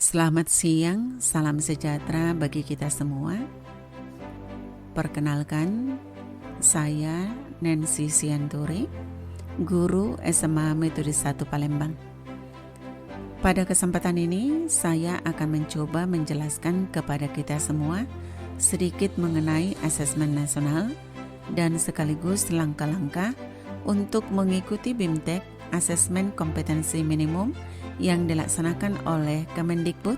Selamat siang, salam sejahtera bagi kita semua. Perkenalkan, saya Nancy Sianturi, Guru SMA Metodis 1 Palembang. Pada kesempatan ini, saya akan mencoba menjelaskan kepada kita semua sedikit mengenai asesmen nasional dan sekaligus langkah-langkah untuk mengikuti BIMTEK Asesmen Kompetensi Minimum yang dilaksanakan oleh Kemendikbud.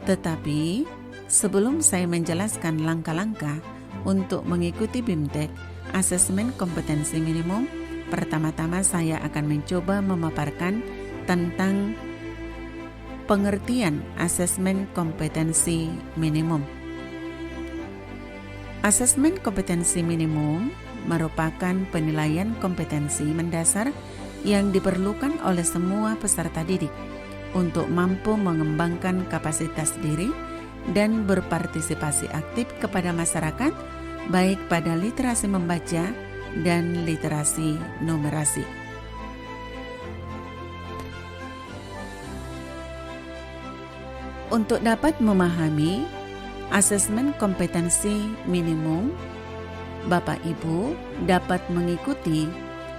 Tetapi sebelum saya menjelaskan langkah-langkah untuk mengikuti BIMTEK Asesmen Kompetensi Minimum, pertama-tama saya akan mencoba memaparkan tentang pengertian asesmen kompetensi minimum. Asesmen kompetensi minimum merupakan penilaian kompetensi mendasar yang diperlukan oleh semua peserta didik untuk mampu mengembangkan kapasitas diri dan berpartisipasi aktif kepada masyarakat, baik pada literasi membaca dan literasi numerasi. Untuk dapat memahami asesmen kompetensi minimum, Bapak Ibu dapat mengikuti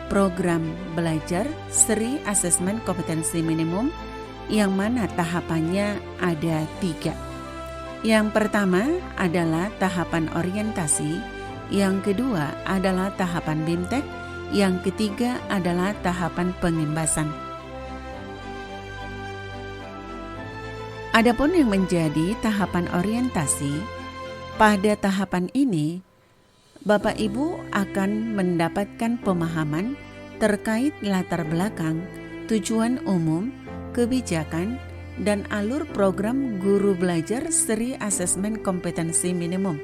program belajar seri asesmen kompetensi minimum yang mana tahapannya ada 3. Yang pertama adalah tahapan orientasi, yang kedua adalah tahapan BIMTEK, yang ketiga adalah tahapan pengimbasan. Adapun yang menjadi tahapan orientasi, pada tahapan ini Bapak Ibu akan mendapatkan pemahaman terkait latar belakang, tujuan umum, kebijakan, dan alur program guru belajar seri asesmen kompetensi minimum.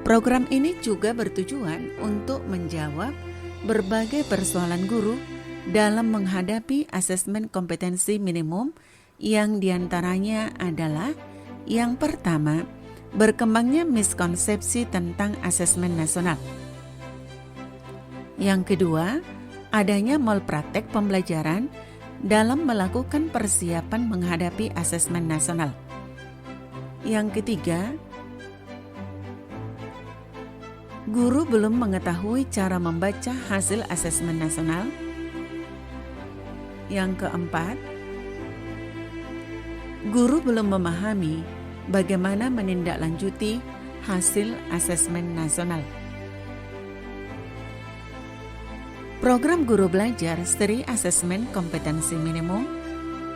Program ini juga bertujuan untuk menjawab berbagai persoalan guru dalam menghadapi asesmen kompetensi minimum, yang diantaranya adalah yang pertama, berkembangnya miskonsepsi tentang asesmen nasional. Yang kedua, adanya malpraktek pembelajaran dalam melakukan persiapan menghadapi asesmen nasional. Yang ketiga, guru belum mengetahui cara membaca hasil asesmen nasional. Yang keempat, guru belum memahami bagaimana menindaklanjuti hasil asesmen nasional. Program guru belajar seri asesmen kompetensi minimum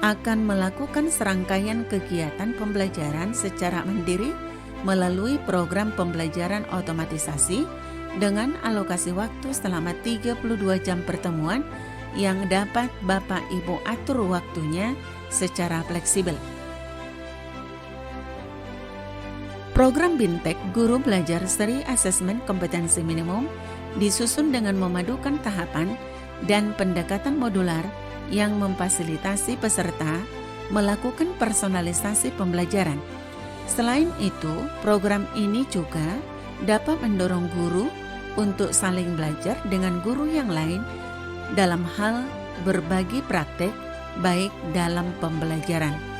akan melakukan serangkaian kegiatan pembelajaran secara mandiri melalui program pembelajaran otomatisasi dengan alokasi waktu selama 32 jam pertemuan yang dapat Bapak Ibu atur waktunya secara fleksibel. Program BIMTEK Guru Belajar Seri Asesmen Kompetensi Minimum disusun dengan memadukan tahapan dan pendekatan modular yang memfasilitasi peserta melakukan personalisasi pembelajaran. Selain itu, program ini juga dapat mendorong guru untuk saling belajar dengan guru yang lain dalam hal berbagi praktek, baik dalam pembelajaran.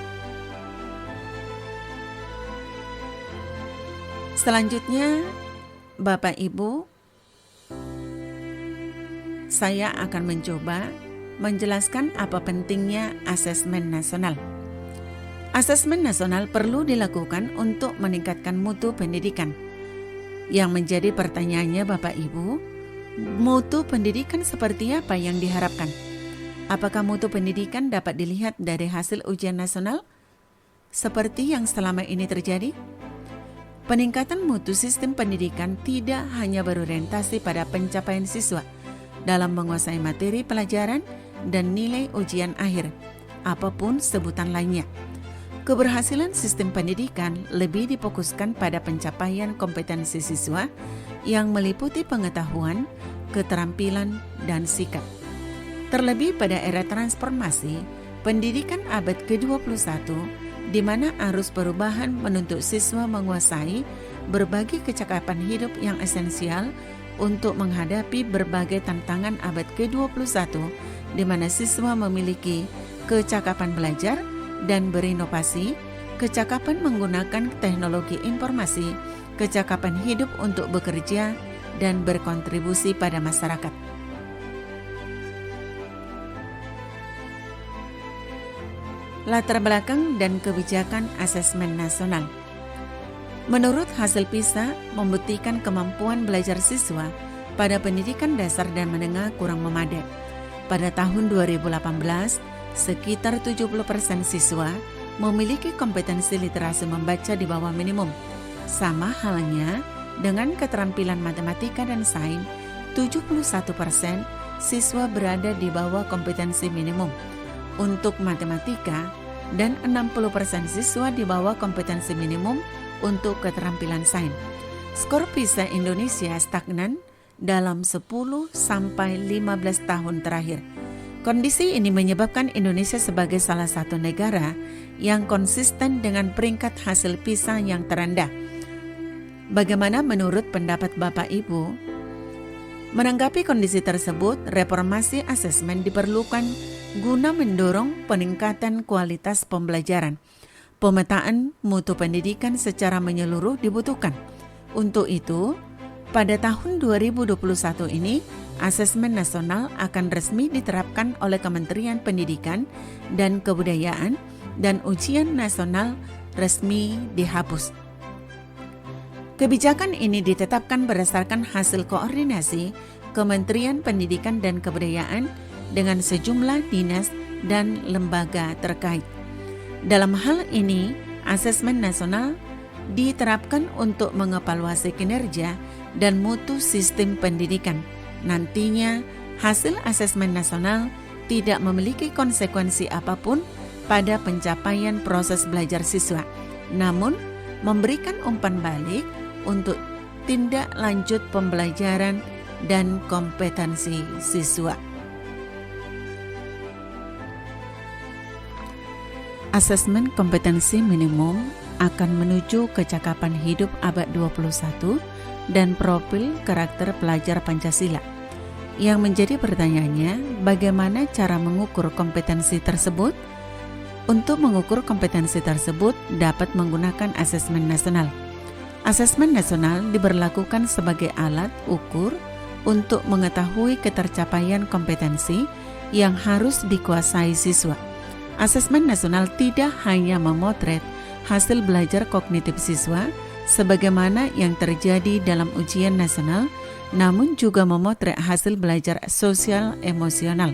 Selanjutnya, Bapak Ibu, saya akan mencoba menjelaskan apa pentingnya asesmen nasional. Asesmen nasional perlu dilakukan untuk meningkatkan mutu pendidikan. Yang menjadi pertanyaannya Bapak Ibu, mutu pendidikan seperti apa yang diharapkan? Apakah mutu pendidikan dapat dilihat dari hasil ujian nasional seperti yang selama ini terjadi? Peningkatan mutu sistem pendidikan tidak hanya berorientasi pada pencapaian siswa dalam menguasai materi pelajaran dan nilai ujian akhir, apapun sebutan lainnya. Keberhasilan sistem pendidikan lebih difokuskan pada pencapaian kompetensi siswa yang meliputi pengetahuan, keterampilan, dan sikap. Terlebih pada era transformasi, pendidikan abad ke-21, di mana arus perubahan menuntut siswa menguasai berbagai kecakapan hidup yang esensial untuk menghadapi berbagai tantangan abad ke-21, di mana siswa memiliki kecakapan belajar dan berinovasi, kecakapan menggunakan teknologi informasi, kecakapan hidup untuk bekerja dan berkontribusi pada masyarakat. Latar belakang dan kebijakan asesmen nasional. Menurut hasil PISA, membuktikan kemampuan belajar siswa pada pendidikan dasar dan menengah kurang memadai. Pada tahun 2018, sekitar 70% siswa memiliki kompetensi literasi membaca di bawah minimum. Sama halnya dengan keterampilan matematika dan sains, 71% siswa berada di bawah kompetensi minimum untuk matematika dan 60% siswa di bawah kompetensi minimum untuk keterampilan sains. Skor PISA Indonesia stagnan dalam 10-15 tahun terakhir. Kondisi ini menyebabkan Indonesia sebagai salah satu negara yang konsisten dengan peringkat hasil PISA yang terendah. Bagaimana menurut pendapat Bapak Ibu? Menanggapi kondisi tersebut, reformasi asesmen diperlukan guna mendorong peningkatan kualitas pembelajaran. Pemetaan mutu pendidikan secara menyeluruh dibutuhkan. Untuk itu, pada tahun 2021 ini, asesmen nasional akan resmi diterapkan oleh Kementerian Pendidikan dan Kebudayaan dan ujian nasional resmi dihapus. Kebijakan ini ditetapkan berdasarkan hasil koordinasi Kementerian Pendidikan dan Kebudayaan dengan sejumlah dinas dan lembaga terkait. Dalam hal ini, asesmen nasional diterapkan untuk mengevaluasi kinerja dan mutu sistem pendidikan. Nantinya, hasil asesmen nasional tidak memiliki konsekuensi apapun pada pencapaian proses belajar siswa, namun memberikan umpan balik untuk tindak lanjut pembelajaran dan kompetensi siswa. Asesmen kompetensi minimum akan menuju kecakapan hidup abad 21 dan profil karakter pelajar Pancasila. Yang menjadi pertanyaannya, bagaimana cara mengukur kompetensi tersebut? Untuk mengukur kompetensi tersebut dapat menggunakan asesmen nasional. Asesmen nasional diberlakukan sebagai alat ukur untuk mengetahui ketercapaian kompetensi yang harus dikuasai siswa. Asesmen nasional tidak hanya memotret hasil belajar kognitif siswa sebagaimana yang terjadi dalam ujian nasional, namun juga memotret hasil belajar sosial emosional,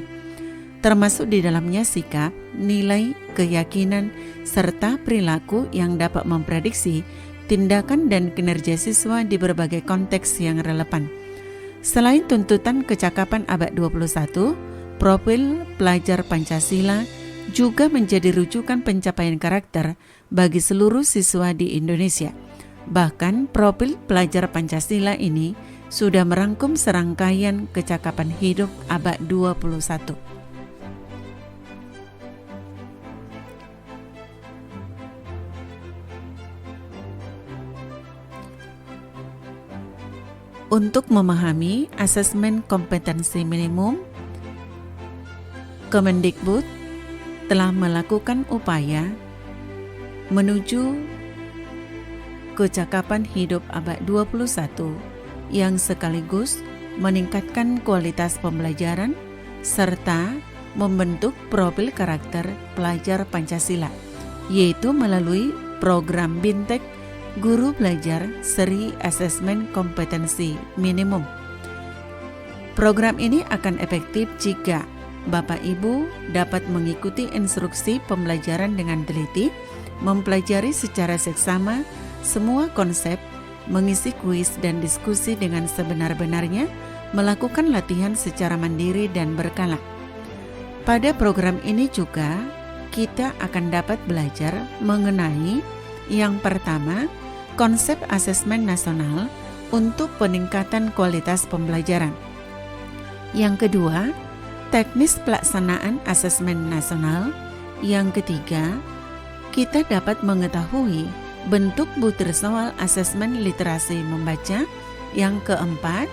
termasuk di dalamnya sikap, nilai, keyakinan, serta perilaku yang dapat memprediksi tindakan dan kinerja siswa di berbagai konteks yang relevan. Selain tuntutan kecakapan abad 21, profil pelajar Pancasila juga menjadi rujukan pencapaian karakter bagi seluruh siswa di Indonesia. Bahkan profil pelajar Pancasila ini sudah merangkum serangkaian kecakapan hidup abad 21. Untuk memahami asesmen kompetensi minimum, Kemendikbud telah melakukan upaya menuju kecakapan hidup abad 21 yang sekaligus meningkatkan kualitas pembelajaran serta membentuk profil karakter pelajar Pancasila, yaitu melalui program Bintek Guru Belajar Seri Asesmen Kompetensi Minimum. Program ini akan efektif jika Bapak Ibu dapat mengikuti instruksi pembelajaran dengan teliti, mempelajari secara seksama semua konsep, mengisi kuis dan diskusi dengan sebenar-benarnya, melakukan latihan secara mandiri dan berkala. Pada program ini juga kita akan dapat belajar mengenai yang pertama, konsep asesmen nasional untuk peningkatan kualitas pembelajaran. Yang kedua, teknis pelaksanaan asesmen nasional. Yang ketiga, kita dapat mengetahui bentuk butir soal asesmen literasi membaca. Yang keempat,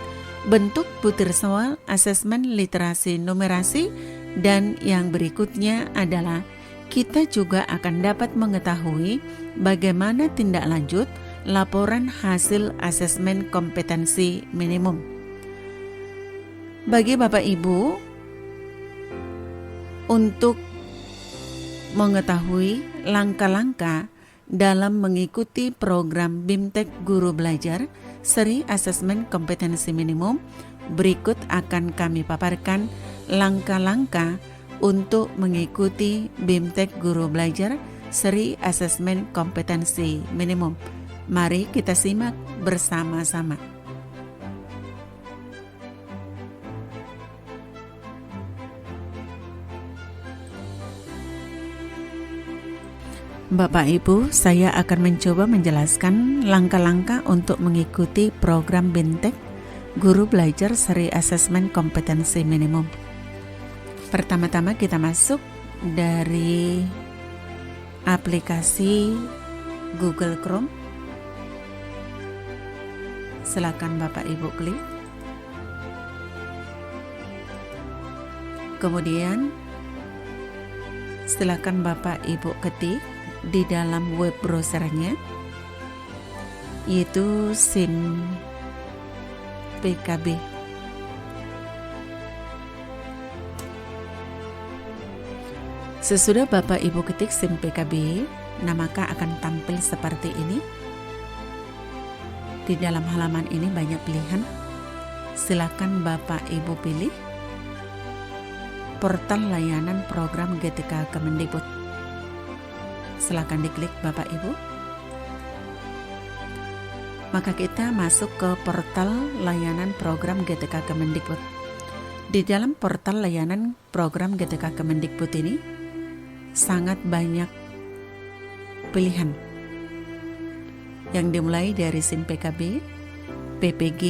bentuk butir soal asesmen literasi numerasi. Dan yang berikutnya adalah kita juga akan dapat mengetahui bagaimana tindak lanjut laporan hasil asesmen kompetensi minimum. Bagi Bapak Ibu, untuk mengetahui langkah-langkah dalam mengikuti program BIMTEK Guru Belajar Seri Asesmen Kompetensi Minimum, berikut akan kami paparkan langkah-langkah untuk mengikuti BIMTEK Guru Belajar Seri Asesmen Kompetensi Minimum. Mari kita simak bersama-sama. Bapak Ibu, saya akan mencoba menjelaskan langkah-langkah untuk mengikuti program BIMTEK Guru Belajar Seri Asesmen Kompetensi Minimum. Pertama-tama kita masuk dari aplikasi Google Chrome. Silakan Bapak Ibu klik. Kemudian silakan Bapak Ibu ketik di dalam web browsernya, yaitu SIM PKB. Sesudah Bapak Ibu ketik SIM PKB, nah maka akan tampil seperti ini. Di dalam halaman ini banyak pilihan. Silakan Bapak Ibu pilih portal layanan program GTK Kemendikbud. Silakan diklik Bapak Ibu. Maka kita masuk ke portal layanan program GTK Kemendikbud. Di dalam portal layanan program GTK Kemendikbud ini sangat banyak pilihan, yang dimulai dari SIM PKB, PPG,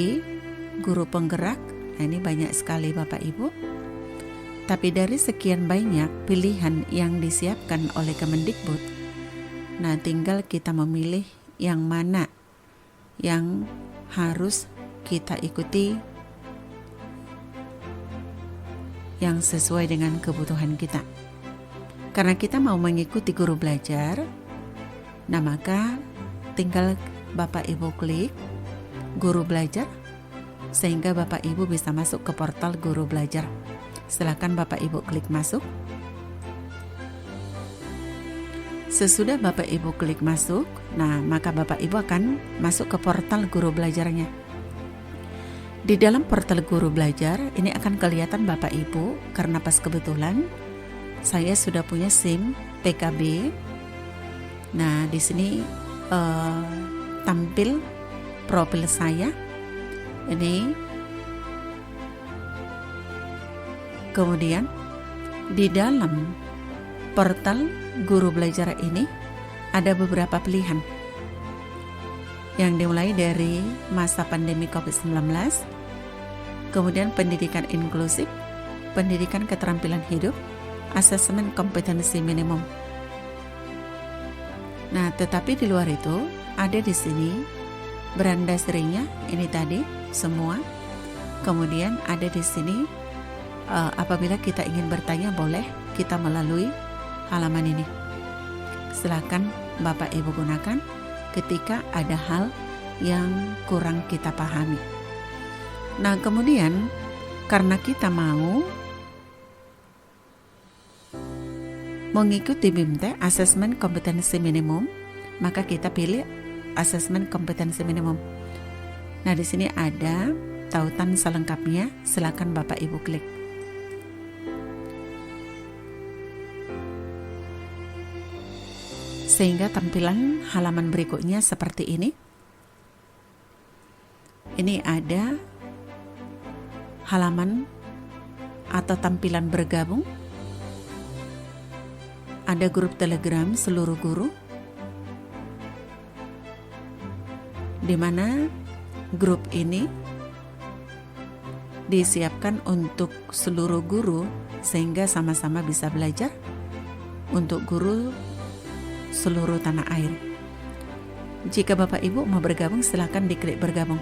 guru penggerak. Nah, ini banyak sekali Bapak Ibu. Tapi dari sekian banyak pilihan yang disiapkan oleh Kemendikbud, nah tinggal kita memilih yang mana yang harus kita ikuti, yang sesuai dengan kebutuhan kita. Karena kita mau mengikuti guru belajar, nah maka tinggal Bapak Ibu klik guru belajar, sehingga Bapak Ibu bisa masuk ke portal guru belajar. Silakan Bapak Ibu klik masuk. Sesudah Bapak Ibu klik masuk, nah maka Bapak Ibu akan masuk ke portal guru belajarnya. Di dalam portal guru belajar ini akan kelihatan Bapak Ibu, karena pas kebetulan saya sudah punya SIM PKB. Nah, di sini tampil profil saya. Ini kemudian di dalam portal guru belajar ini ada beberapa pilihan yang dimulai dari masa pandemi COVID-19, kemudian pendidikan inklusif, pendidikan keterampilan hidup, asesmen kompetensi minimum. Nah, tetapi di luar itu ada di sini beranda serinya, ini tadi semua. Kemudian ada di sini apabila kita ingin bertanya, boleh kita melalui halaman ini. Silakan Bapak Ibu gunakan ketika ada hal yang kurang kita pahami. Nah, kemudian karena kita mau mengikuti BIMTEK asesmen kompetensi minimum, maka kita pilih asesmen kompetensi minimum. Nah, di sini ada tautan selengkapnya. Silakan Bapak Ibu klik. Sehingga tampilan halaman berikutnya seperti ini. Ini ada halaman atau tampilan bergabung. Ada grup Telegram seluruh guru, di mana grup ini disiapkan untuk seluruh guru sehingga sama-sama bisa belajar untuk guru seluruh tanah air. Jika Bapak Ibu mau bergabung, silakan diklik bergabung.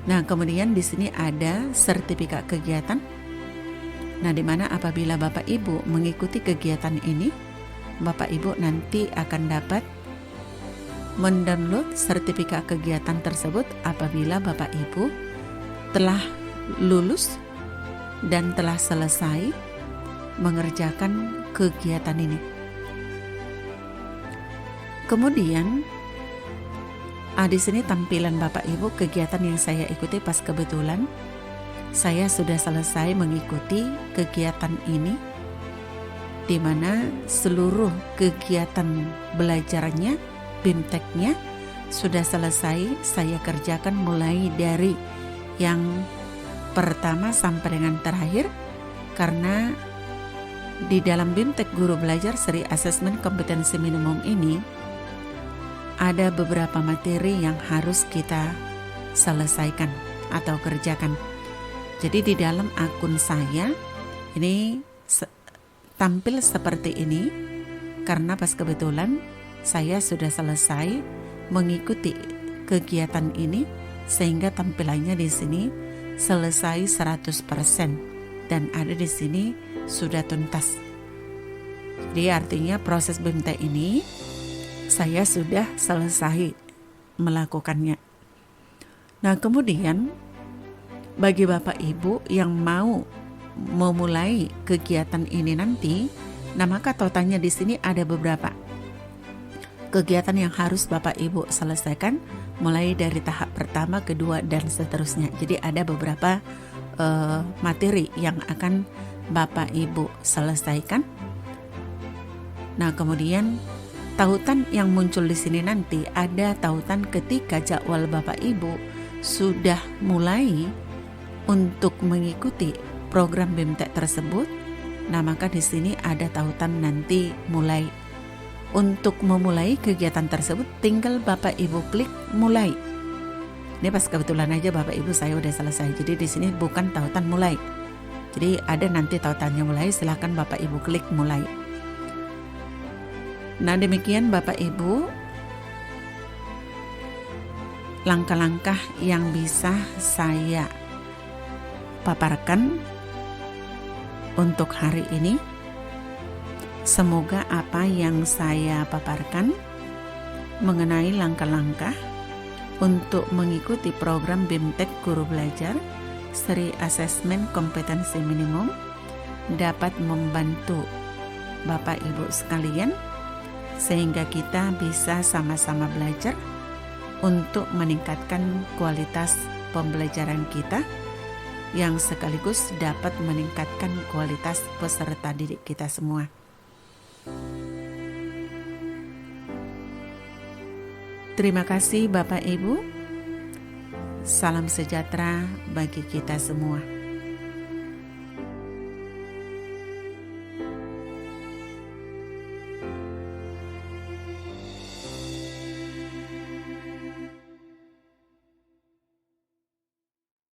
Nah, kemudian di sini ada sertifikat kegiatan. Nah, di mana apabila Bapak Ibu mengikuti kegiatan ini, Bapak Ibu nanti akan dapat mendownload sertifikat kegiatan tersebut apabila Bapak Ibu telah lulus dan telah selesai mengerjakan kegiatan ini. Kemudian di sini tampilan Bapak Ibu kegiatan yang saya ikuti pas kebetulan saya sudah selesai mengikuti kegiatan ini, di mana seluruh kegiatan belajarnya, BIMTEK-nya sudah selesai saya kerjakan mulai dari yang pertama sampai dengan terakhir, karena di dalam BIMTEK Guru Belajar Seri Asesmen Kompetensi Minimum ini ada beberapa materi yang harus kita selesaikan atau kerjakan. Jadi di dalam akun saya ini tampil seperti ini karena pas kebetulan saya sudah selesai mengikuti kegiatan ini, sehingga tampilannya di sini selesai 100% dan ada di sini sudah tuntas. Jadi artinya proses BIMTEK ini saya sudah selesai melakukannya. Nah, kemudian bagi Bapak Ibu yang mau memulai kegiatan ini nanti, nah maka totalnya di sini ada beberapa kegiatan yang harus Bapak Ibu selesaikan mulai dari tahap pertama, kedua, dan seterusnya. Jadi ada beberapa materi yang akan Bapak Ibu selesaikan. Nah, kemudian tautan yang muncul di sini nanti ada tautan ketika jadwal Bapak Ibu sudah mulai untuk mengikuti program BIMTEK tersebut. Nah, maka di sini ada tautan nanti mulai. Untuk memulai kegiatan tersebut tinggal Bapak Ibu klik mulai. Ini pas kebetulan aja Bapak Ibu saya udah selesai. Jadi di sini bukan tautan mulai. Jadi ada nanti tautannya mulai, silakan Bapak Ibu klik mulai. Nah, demikian Bapak Ibu langkah-langkah yang bisa saya paparkan untuk hari ini. Semoga apa yang saya paparkan mengenai langkah-langkah untuk mengikuti program BIMTEK Guru Belajar Seri Asesmen Kompetensi Minimum dapat membantu Bapak Ibu sekalian, sehingga kita bisa sama-sama belajar untuk meningkatkan kualitas pembelajaran kita, yang sekaligus dapat meningkatkan kualitas peserta didik kita semua. Terima kasih Bapak Ibu. Salam sejahtera bagi kita semua.